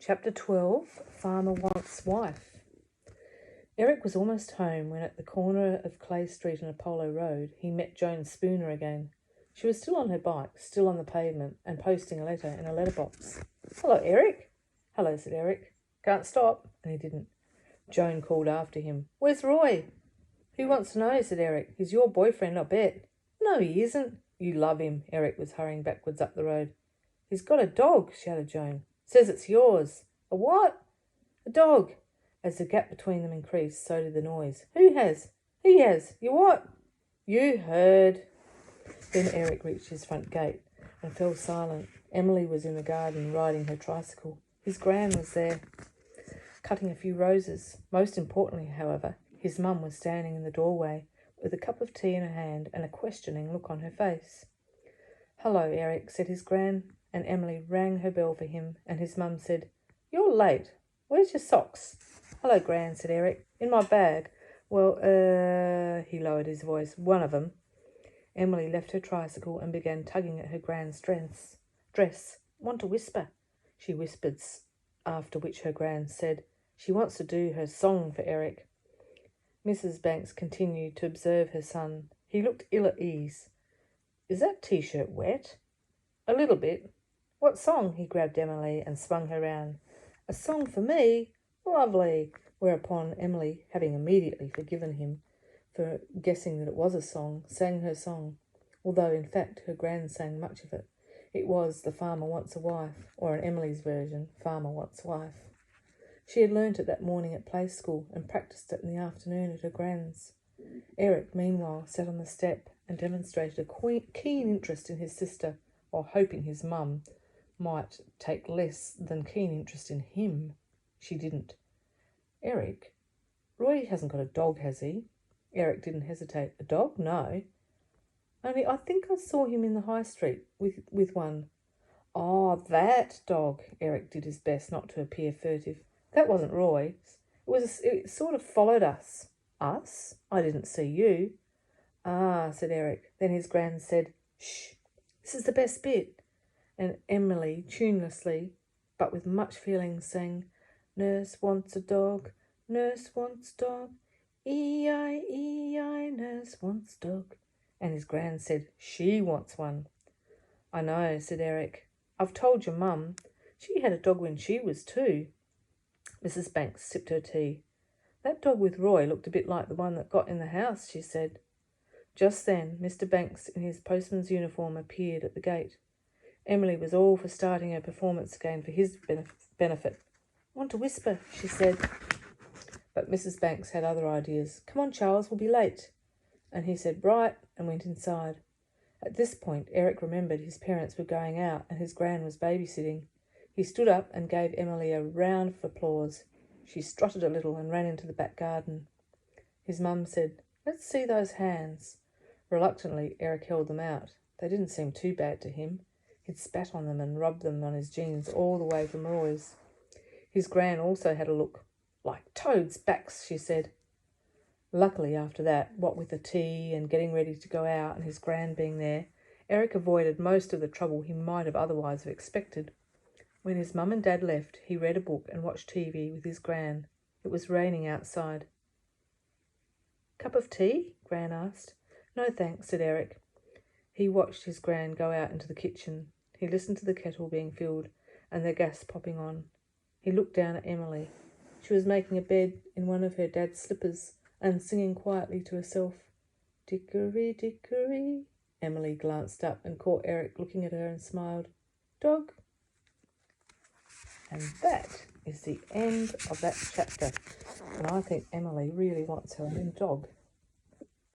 Chapter 12, Farmer Wants Wife. Eric was almost home when at the corner of Clay Street and Apollo Road he met Joan Spooner again. She was still on her bike, still on the pavement, and posting a letter in a letterbox. "Hello, Eric." "Hello," said Eric. "Can't stop," and he didn't. Joan called after him. "Where's Roy?" "Who wants to know?" said Eric. "He's your boyfriend, I bet." "No, he isn't." "You love him." Eric was hurrying backwards up the road. "He's got a dog," shouted Joan. "Says it's yours." "A what?" "A dog." As the gap between them increased, so did the noise. "Who has?" "He has." "You what?" "You heard." Then Eric reached his front gate and fell silent. Emily was in the garden riding her tricycle. His gran was there, cutting a few roses. Most importantly, however, his mum was standing in the doorway with a cup of tea in her hand and a questioning look on her face. "Hello, Eric," said his gran, and Emily rang her bell for him, and his mum said, "You're late. Where's your socks?" "Hello, Gran," said Eric. "In my bag." "Well, he lowered his voice. "One of them." Emily left her tricycle and began tugging at her Gran's dress. "Want to whisper?" She whispered, after which her Gran said, "She wants to do her song for Eric." Mrs. Banks continued to observe her son. He looked ill at ease. "Is that T-shirt wet?" "A little bit." "What song?" He grabbed Emily and swung her round. "A song for me? Lovely." Whereupon Emily, having immediately forgiven him for guessing that it was a song, sang her song, although in fact her Gran sang much of it. It was The Farmer Wants a Wife, or in Emily's version, Farmer Wants Wife. She had learnt it that morning at play school and practised it in the afternoon at her Gran's. Eric, meanwhile, sat on the step and demonstrated a keen interest in his sister, while hoping his mum might take less than keen interest in him. She didn't. "Eric, Roy hasn't got a dog, has he?" Eric didn't hesitate. "A dog? No. Only I think I saw him in the high street with one." "Oh, that dog." Eric did his best not to appear furtive. "That wasn't Roy. It sort of followed us." "Us? I didn't see you." "Ah," said Eric. Then his Gran said, "Shh, this is the best bit." And Emily, tunelessly, but with much feeling, sang, "Nurse wants a dog, nurse wants dog, E-I-E-I, nurse wants dog." And his Gran said, "She wants one." "I know," said Eric. "I've told your mum. She had a dog when she was 2. Mrs. Banks sipped her tea. "That dog with Roy looked a bit like the one that got in the house," she said. Just then Mr. Banks in his postman's uniform appeared at the gate. Emily was all for starting her performance again for his benefit. "Want to whisper," she said. But Mrs. Banks had other ideas. "Come on, Charles, we'll be late." And he said, "Right," and went inside. At this point, Eric remembered his parents were going out and his Gran was babysitting. He stood up and gave Emily a round of applause. She strutted a little and ran into the back garden. His mum said, "Let's see those hands." Reluctantly, Eric held them out. They didn't seem too bad to him. He'd spat on them and rubbed them on his jeans all the way from Roy's. His Gran also had a look. "Like toads' backs," she said. Luckily, after that, what with the tea and getting ready to go out and his Gran being there, Eric avoided most of the trouble he might have otherwise have expected. When his mum and dad left, he read a book and watched TV with his Gran. It was raining outside. "Cup of tea?" Gran asked. "No, thanks," said Eric. He watched his Gran go out into the kitchen. He listened to the kettle being filled and the gas popping on. He looked down at Emily. She was making a bed in one of her dad's slippers and singing quietly to herself. "Dickory, dickory." Emily glanced up and caught Eric looking at her and smiled. "Dog." And that is the end of that chapter. And I think Emily really wants her own dog.